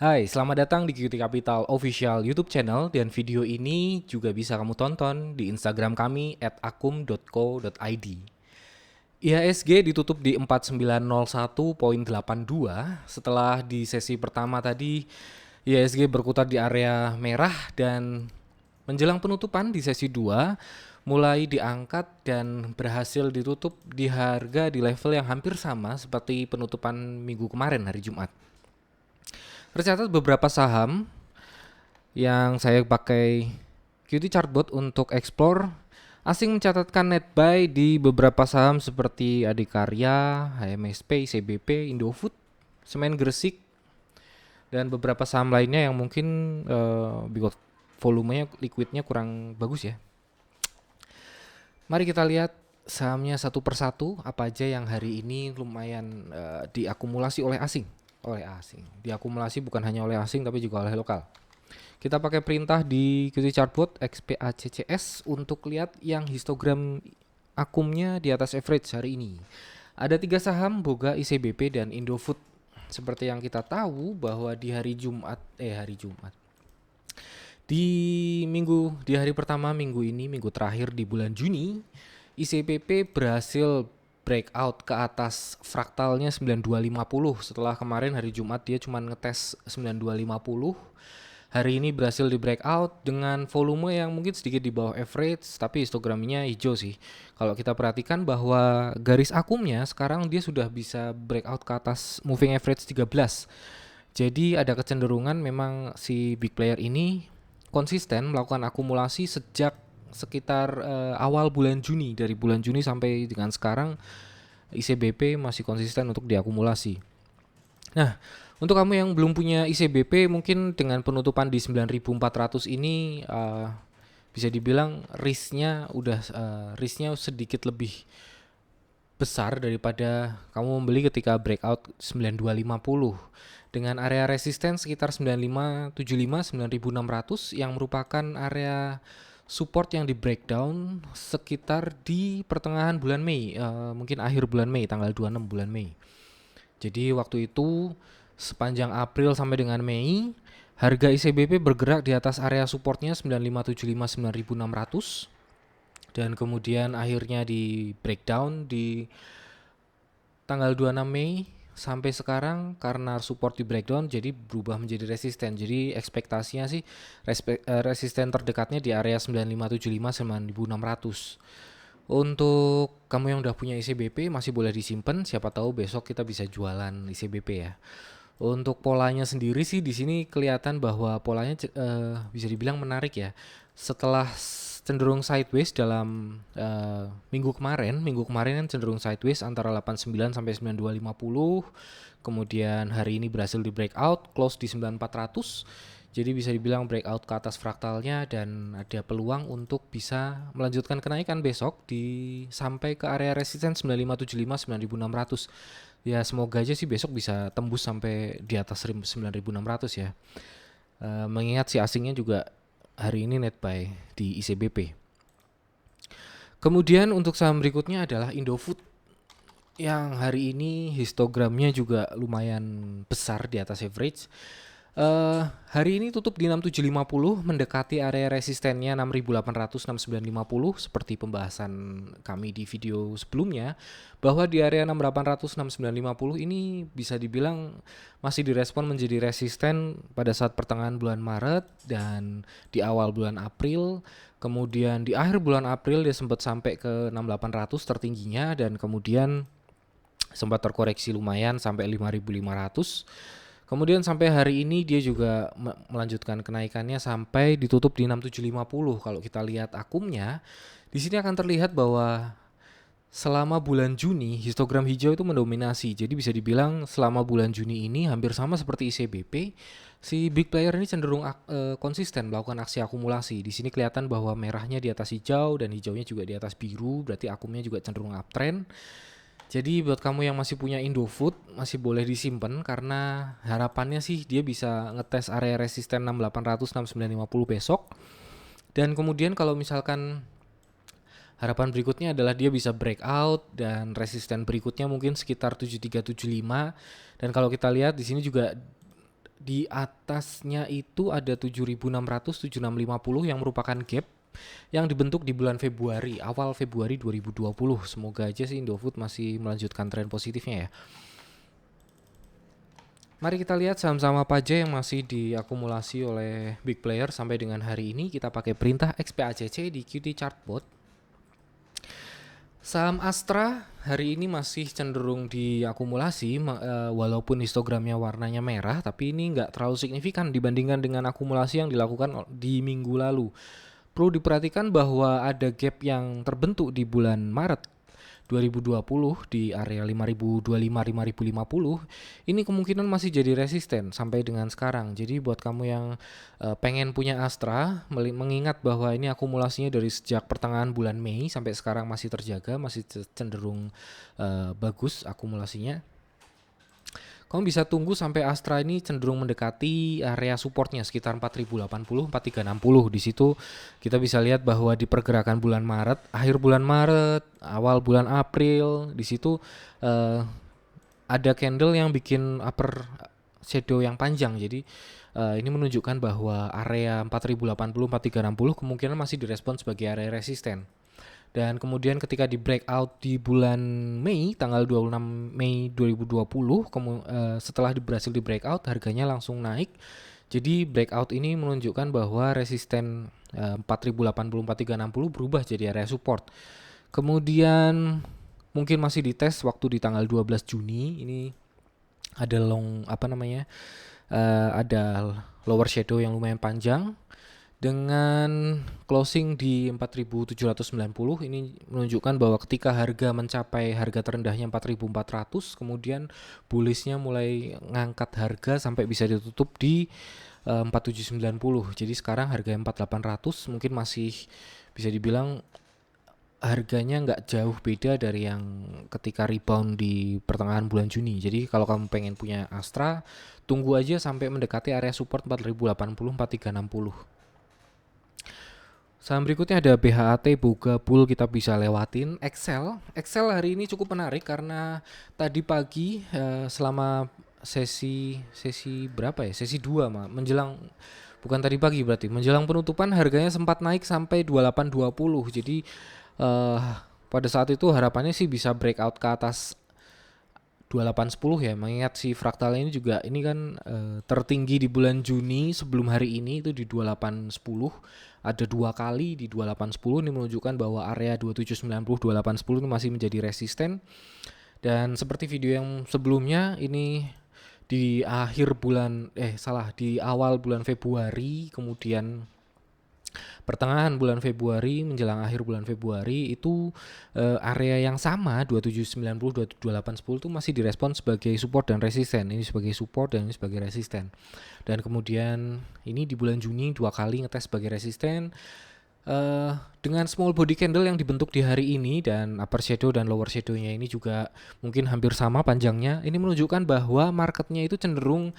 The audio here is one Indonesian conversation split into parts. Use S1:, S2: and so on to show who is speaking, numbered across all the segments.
S1: Hai, selamat datang di QT Capital Official YouTube channel dan video ini juga bisa kamu tonton di Instagram kami @akum.co.id. IHSG ditutup di 4901.82 setelah di sesi pertama tadi IHSG berkutat di area merah dan menjelang penutupan di sesi 2 mulai diangkat dan berhasil ditutup di harga di level yang hampir sama seperti penutupan minggu kemarin hari Jumat. Tercatat beberapa saham yang saya pakai QT Chartbot untuk explore. Asing mencatatkan net buy di beberapa saham seperti Adikarya, HMSP, CBP, Indofood, Semen Gresik, dan beberapa saham lainnya yang mungkin volumenya, liquidnya kurang bagus ya. Mari kita lihat sahamnya satu persatu apa aja yang hari ini lumayan diakumulasi oleh asing. Diakumulasi bukan hanya oleh asing tapi juga oleh lokal. Kita pakai perintah di QT Chartbot XPACCS untuk lihat yang histogram akumnya di atas average hari ini. Ada 3 saham, Boga, ICBP, dan Indofood. Seperti yang kita tahu bahwa di hari Jumat, di hari pertama minggu ini, minggu terakhir di bulan Juni, ICBP berhasil breakout ke atas fraktalnya 9250. Setelah kemarin hari Jumat dia cuma ngetes 9250. Hari ini berhasil di breakout dengan volume yang mungkin sedikit di bawah average, tapi histogramnya hijau sih. Kalau kita perhatikan bahwa garis akumnya sekarang dia sudah bisa breakout ke atas moving average 13. Jadi ada kecenderungan memang si big player ini konsisten melakukan akumulasi sejak sekitar awal bulan Juni. Dari bulan Juni sampai dengan sekarang ICBP masih konsisten untuk diakumulasi. Nah, untuk kamu yang belum punya ICBP, mungkin dengan penutupan di 9.400 ini bisa dibilang risknya sedikit lebih besar daripada kamu membeli ketika breakout 9250 dengan area resisten sekitar 9575 9600 yang merupakan area support yang di breakdown sekitar di pertengahan bulan Mei, mungkin akhir bulan Mei, tanggal 26 bulan Mei. Jadi waktu itu sepanjang April sampai dengan Mei, harga ICBP bergerak di atas area supportnya 9575 9600 dan kemudian akhirnya di breakdown di tanggal 26 Mei sampai sekarang karena support di breakdown jadi berubah menjadi resisten. Jadi ekspektasinya sih resisten terdekatnya di area 9575 9600. Untuk kamu yang udah punya ICBP masih boleh disimpan, siapa tahu besok kita bisa jualan ICBP ya. Untuk polanya sendiri sih di sini kelihatan bahwa polanya bisa dibilang menarik ya. Setelah cenderung sideways dalam minggu kemarin kan cenderung sideways antara 89 sampai 9250. Kemudian hari ini berhasil di breakout, close di 9400. Jadi bisa dibilang breakout ke atas fraktalnya dan ada peluang untuk bisa melanjutkan kenaikan besok sampai ke area resisten 9575 9600. Ya semoga aja sih besok bisa tembus sampai di atas 9600 ya. Mengingat si asingnya juga hari ini net buy di ICBP. Kemudian untuk saham berikutnya adalah Indofood yang hari ini histogramnya juga lumayan besar di atas average. Hari ini tutup di 6750 mendekati area resistennya 6800 6950 seperti pembahasan kami di video sebelumnya bahwa di area 6800 6950 ini bisa dibilang masih direspon menjadi resisten pada saat pertengahan bulan Maret dan di awal bulan April. Kemudian di akhir bulan April dia sempat sampai ke 6800 tertingginya dan kemudian sempat terkoreksi lumayan sampai 5500. Kemudian sampai hari ini dia juga melanjutkan kenaikannya sampai ditutup di 6750. Kalau kita lihat akumnya, di sini akan terlihat bahwa selama bulan Juni histogram hijau itu mendominasi. Jadi bisa dibilang selama bulan Juni ini hampir sama seperti ICBP, si big player ini cenderung konsisten melakukan aksi akumulasi. Di sini kelihatan bahwa merahnya di atas hijau dan hijaunya juga di atas biru, berarti akumnya juga cenderung uptrend. Jadi buat kamu yang masih punya Indofood masih boleh disimpan karena harapannya sih dia bisa ngetes area resisten 6800 6950 besok. Dan kemudian kalau misalkan harapan berikutnya adalah dia bisa breakout dan resisten berikutnya mungkin sekitar 7375 dan kalau kita lihat di sini juga Di atasnya itu ada 7.600, 7.650 yang merupakan gap yang dibentuk di bulan Februari, awal Februari 2020. Semoga aja sih Indofood masih melanjutkan tren positifnya ya. Mari kita lihat saham-saham apa aja yang masih diakumulasi oleh big player sampai dengan hari ini. Kita pakai perintah XPACC di QT Chartbot. Saham Astra hari ini masih cenderung diakumulasi walaupun histogramnya warnanya merah, tapi ini nggak terlalu signifikan dibandingkan dengan akumulasi yang dilakukan di minggu lalu. Perlu diperhatikan bahwa ada gap yang terbentuk di bulan Maret 2020 di area 5.025-5.050. Ini kemungkinan masih jadi resisten sampai dengan sekarang. Jadi buat kamu yang pengen punya Astra, mengingat bahwa ini akumulasinya dari sejak pertengahan bulan Mei sampai sekarang masih terjaga, masih cenderung bagus akumulasinya. Kamu bisa tunggu sampai Astra ini cenderung mendekati area supportnya sekitar 4080, 4360. Di situ kita bisa lihat bahwa di pergerakan bulan Maret, akhir bulan Maret, awal bulan April, di situ ada candle yang bikin upper shadow yang panjang. Jadi ini menunjukkan bahwa area 4080, 4360 kemungkinan masih direspon sebagai area resisten. Dan kemudian ketika di breakout di bulan Mei, tanggal 26 Mei 2020, setelah berhasil di breakout, harganya langsung naik. Jadi breakout ini menunjukkan bahwa resisten 4080, 4360 berubah jadi area support. Kemudian mungkin masih dites waktu di tanggal 12 Juni, ini ada ada lower shadow yang lumayan panjang. Dengan closing di 4.790, ini menunjukkan bahwa ketika harga mencapai harga terendahnya 4.400, kemudian bullishnya mulai ngangkat harga sampai bisa ditutup di 4.790. Jadi sekarang harga 4.800 mungkin masih bisa dibilang harganya nggak jauh beda dari yang ketika rebound di pertengahan bulan Juni. Jadi kalau kamu pengen punya Astra, tunggu aja sampai mendekati area support 4.080, 4.360. Saham berikutnya ada BHAT, Boga, Bull, kita bisa lewatin. Excel hari ini cukup menarik karena tadi pagi selama sesi berapa ya? Sesi 2 menjelang, bukan tadi pagi berarti, menjelang penutupan harganya sempat naik sampai 2820. Jadi pada saat itu harapannya sih bisa breakout ke atas 2810 ya, mengingat si fraktal ini juga ini kan tertinggi di bulan Juni sebelum hari ini itu di 2810. Ada 2 kali di 2810. Ini menunjukkan bahwa area 2790, 2810 ini masih menjadi resisten. Dan seperti video yang sebelumnya, ini di di awal bulan Februari, kemudian pertengahan bulan Februari menjelang akhir bulan Februari itu area yang sama 2790, 2810 itu masih direspon sebagai support dan resisten. Ini sebagai support dan ini sebagai resisten. Dan kemudian ini di bulan Juni 2 kali ngetes sebagai resisten dengan small body candle yang dibentuk di hari ini, dan upper shadow dan lower shadownya ini juga mungkin hampir sama panjangnya. Ini menunjukkan bahwa marketnya itu cenderung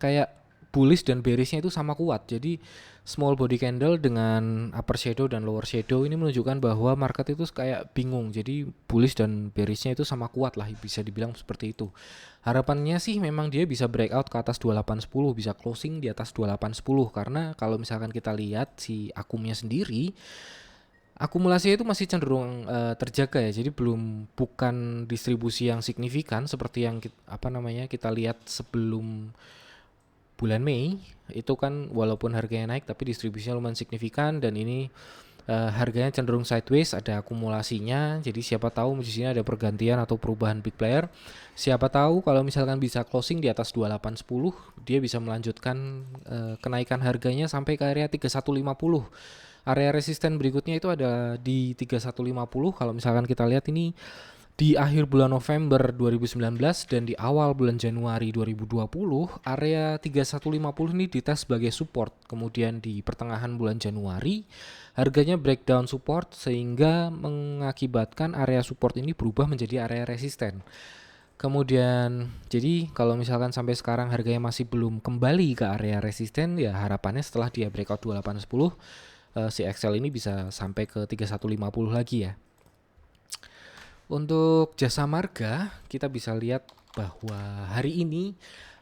S1: kayak bullish dan bearishnya itu sama kuat. Jadi small body candle dengan upper shadow dan lower shadow ini menunjukkan bahwa market itu kayak bingung. Jadi bullish dan bearishnya itu sama kuat lah, bisa dibilang seperti itu. Harapannya sih memang dia bisa breakout ke atas 2810, bisa closing di atas 2810, karena kalau misalkan kita lihat si akumnya sendiri, akumulasinya itu masih cenderung terjaga ya. Jadi bukan distribusi yang signifikan seperti yang kita lihat sebelum bulan Mei. Itu kan walaupun harganya naik tapi distribusinya lumayan signifikan, dan ini harganya cenderung sideways, ada akumulasinya. Jadi siapa tahu di sini ada pergantian atau perubahan big player. Siapa tahu kalau misalkan bisa closing di atas 2810, dia bisa melanjutkan kenaikan harganya sampai ke area 3150. Area resisten berikutnya itu ada di 3150. Kalau misalkan kita lihat ini di akhir bulan November 2019 dan di awal bulan Januari 2020, area 3150 ini dites sebagai support. Kemudian di pertengahan bulan Januari, harganya breakdown support sehingga mengakibatkan area support ini berubah menjadi area resisten. Kemudian jadi kalau misalkan sampai sekarang harganya masih belum kembali ke area resisten, ya harapannya setelah dia breakout 2810, si Excel ini bisa sampai ke 3150 lagi ya. Untuk Jasa Marga, kita bisa lihat bahwa hari ini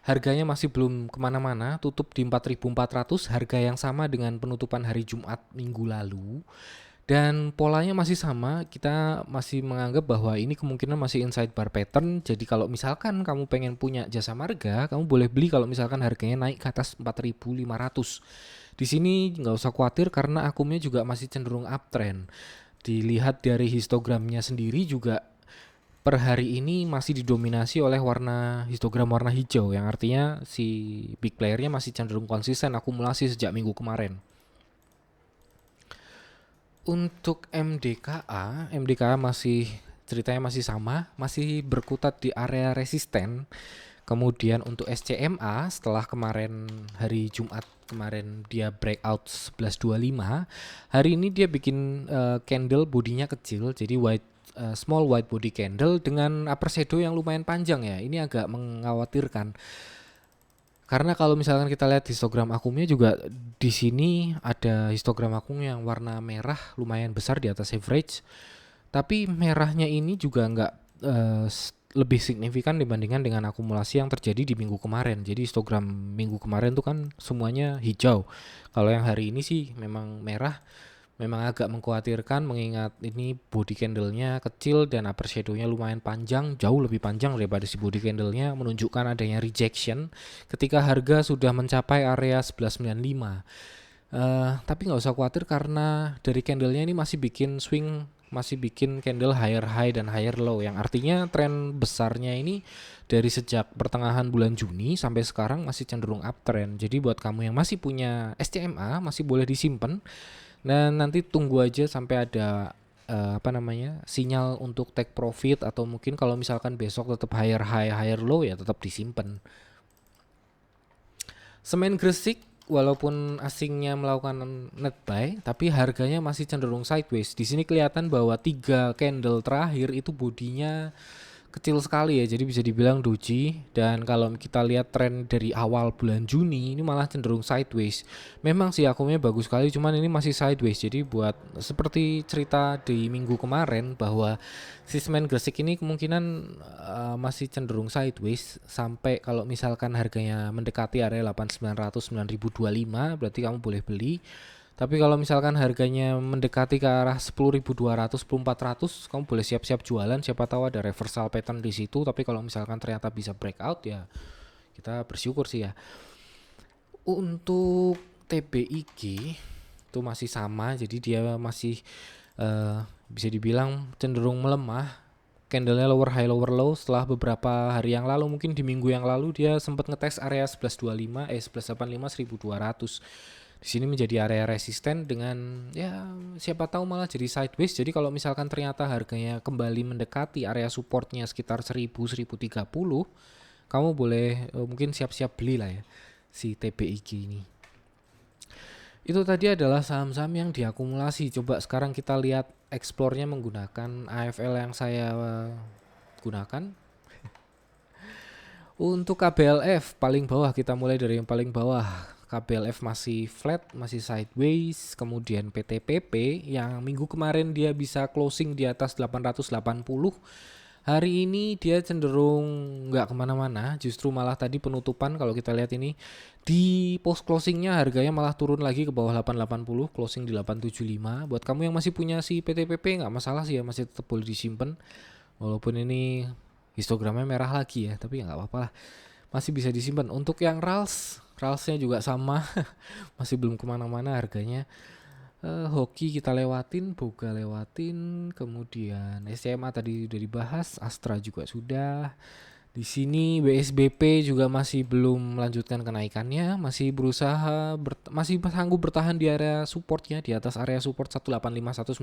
S1: harganya masih belum kemana-mana, tutup di 4.400, harga yang sama dengan penutupan hari Jumat minggu lalu. Dan polanya masih sama, kita masih menganggap bahwa ini kemungkinan masih inside bar pattern. Jadi kalau misalkan kamu pengen punya jasa marga, kamu boleh beli kalau misalkan harganya naik ke atas 4.500. Di sini nggak usah khawatir karena akumnya juga masih cenderung uptrend. Dilihat dari histogramnya sendiri juga per hari ini masih didominasi oleh histogram warna hijau, yang artinya si big playernya masih cenderung konsisten akumulasi sejak minggu kemarin. Untuk MDKA masih ceritanya masih sama, masih berkutat di area resisten. Kemudian untuk SCMA setelah kemarin hari Jumat kemarin dia breakout 11.25, hari ini dia bikin candle bodinya kecil, jadi small white body candle dengan upper shadow yang lumayan panjang ya. Ini agak mengkhawatirkan. Karena kalau misalkan kita lihat histogram akumnya juga di sini ada histogram akum yang warna merah lumayan besar di atas average. Tapi merahnya ini juga nggak lebih signifikan dibandingkan dengan akumulasi yang terjadi di minggu kemarin. Jadi histogram minggu kemarin tuh kan semuanya hijau. Kalau yang hari ini sih memang merah. Memang agak mengkhawatirkan mengingat ini body candlenya kecil dan upper shadow-nya lumayan panjang, jauh lebih panjang daripada si body candlenya, menunjukkan adanya rejection ketika harga sudah mencapai area 1195. Tapi nggak usah khawatir karena dari candlenya ini masih bikin swing, masih bikin candle higher high dan higher low, yang artinya tren besarnya ini dari sejak pertengahan bulan Juni sampai sekarang masih cenderung uptrend. Jadi buat kamu yang masih punya SCMA masih boleh disimpan. Dan nanti tunggu aja sampai ada sinyal untuk take profit, atau mungkin kalau misalkan besok tetap higher high higher low ya tetap disimpan. Semen Gresik walaupun asingnya melakukan net buy tapi harganya masih cenderung sideways. Di sini kelihatan bahwa 3 candle terakhir itu bodinya kecil sekali ya, jadi bisa dibilang doji. Dan kalau kita lihat tren dari awal bulan Juni ini malah cenderung sideways. Memang sih akumnya bagus sekali, cuman ini masih sideways. Jadi buat seperti cerita di minggu kemarin bahwa si semen Gresik ini kemungkinan masih cenderung sideways sampai kalau misalkan harganya mendekati area 8.900 9.025 berarti kamu boleh beli. Tapi kalau misalkan harganya mendekati ke arah 10.200, 10.400, kamu boleh siap-siap jualan. Siapa tahu ada reversal pattern di situ. Tapi kalau misalkan ternyata bisa breakout ya kita bersyukur sih ya. Untuk TBIG itu masih sama, jadi dia masih bisa dibilang cenderung melemah. Candlenya lower high lower low setelah beberapa hari yang lalu, mungkin di minggu yang lalu dia sempat ngetes area 11.25 11.85 1.200. Di sini menjadi area resisten dengan ya siapa tahu malah jadi sideways. Jadi kalau misalkan ternyata harganya kembali mendekati area supportnya sekitar 1000-1030, kamu boleh mungkin siap-siap beli lah ya si TBIG ini. Itu tadi adalah saham-saham yang diakumulasi. Coba sekarang kita lihat explore-nya menggunakan AFL yang saya gunakan. Untuk KBLF paling bawah, kita mulai dari yang paling bawah. KBLF masih flat, masih sideways. Kemudian PTPP yang minggu kemarin dia bisa closing di atas 880. Hari ini dia cenderung nggak kemana-mana, justru malah tadi penutupan kalau kita lihat ini di post closingnya harganya malah turun lagi ke bawah 880, closing di 875. Buat kamu yang masih punya si PTPP nggak masalah sih ya, masih tetap boleh disimpan. Walaupun ini histogramnya merah lagi ya, tapi ya nggak apa-apa lah, masih bisa disimpan. Untuk yang Ralsnya juga sama, masih belum kemana-mana harganya. Hoki kita lewatin, Boga lewatin, kemudian SMA tadi udah dibahas, Astra juga sudah. Di sini BSBP juga masih belum melanjutkan kenaikannya, masih berusaha masih sanggup bertahan di area supportnya, di atas area support 185-190.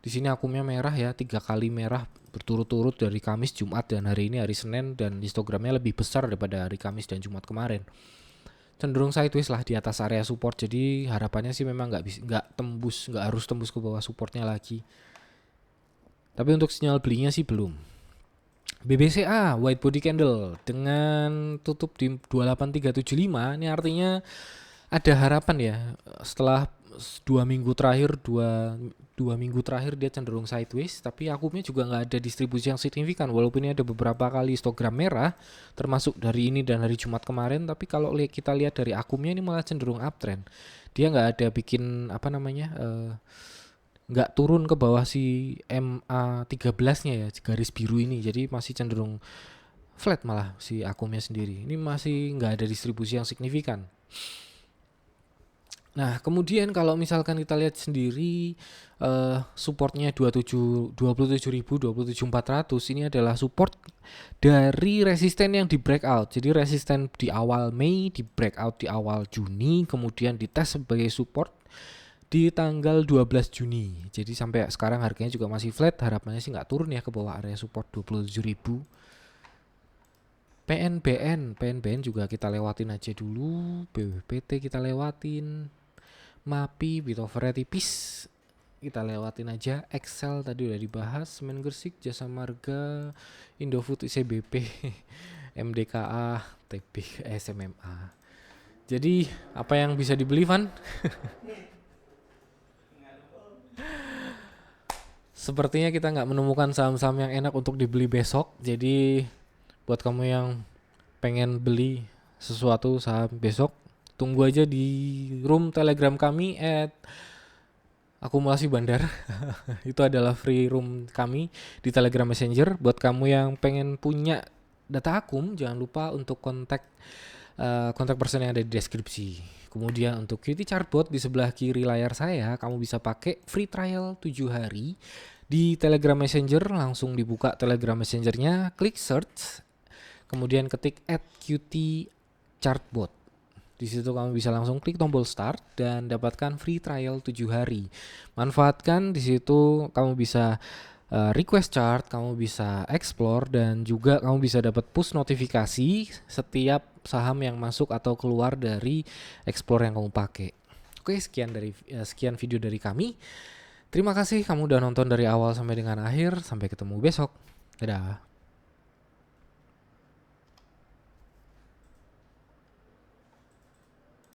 S1: Di sini akumnya merah ya, 3 kali merah berturut-turut dari Kamis, Jumat, dan hari ini hari Senin, dan histogramnya lebih besar daripada hari Kamis dan Jumat kemarin. Cenderung sideways lah di atas area support, jadi harapannya sih memang nggak harus tembus ke bawah supportnya lagi. Tapi untuk sinyal belinya sih belum. BBCA white body candle dengan tutup di 28375, ini artinya ada harapan ya setelah 2 minggu terakhir, 2 minggu terakhir dia cenderung sideways, tapi akumnya juga nggak ada distribusi yang signifikan walaupun ini ada beberapa kali histogram merah termasuk dari ini dan hari Jumat kemarin. Tapi kalau kita lihat dari akumnya ini malah cenderung uptrend. Dia nggak ada bikin apa namanya nggak turun ke bawah si MA13 nya ya, garis biru ini. Jadi masih cenderung flat malah si akumnya sendiri. Ini masih nggak ada distribusi yang signifikan. Nah, kemudian kalau misalkan kita lihat sendiri supportnya 27.000, 27.400 ini adalah support dari resisten yang di breakout. Jadi resisten di awal Mei, di breakout di awal Juni, kemudian dites sebagai support di tanggal 12 Juni. Jadi sampai sekarang harganya juga masih flat, harapannya sih nggak turun ya ke bawah area support 27.000. PNBN juga kita lewatin aja dulu, BWPT kita lewatin, MAPI, Bitovernya tipis kita lewatin aja, Excel tadi udah dibahas, Semen Gresik, Jasa Marga, Indofood, ICBP, MDKA, TB, SMMA. Jadi apa yang bisa dibeli, Van? Sepertinya kita nggak menemukan saham-saham yang enak untuk dibeli besok. Jadi buat kamu yang pengen beli sesuatu saham besok, tunggu aja di room Telegram kami @akumulasi bandar. Itu adalah free room kami di Telegram Messenger. Buat kamu yang pengen punya data akum, jangan lupa untuk kontak person yang ada di deskripsi. Kemudian untuk QT Chartbot di sebelah kiri layar saya, kamu bisa pakai free trial 7 hari di Telegram Messenger. Langsung dibuka Telegram Messengernya, klik search, kemudian ketik @QT Chartbot. Di situ kamu bisa langsung klik tombol start dan dapatkan free trial 7 hari. Manfaatkan di situ, kamu bisa request chart, kamu bisa explore, dan juga kamu bisa dapat push notifikasi setiap saham yang masuk atau keluar dari explore yang kamu pakai. Oke, sekian video dari kami. Terima kasih kamu udah nonton dari awal sampai dengan akhir. Sampai ketemu besok. Dadah.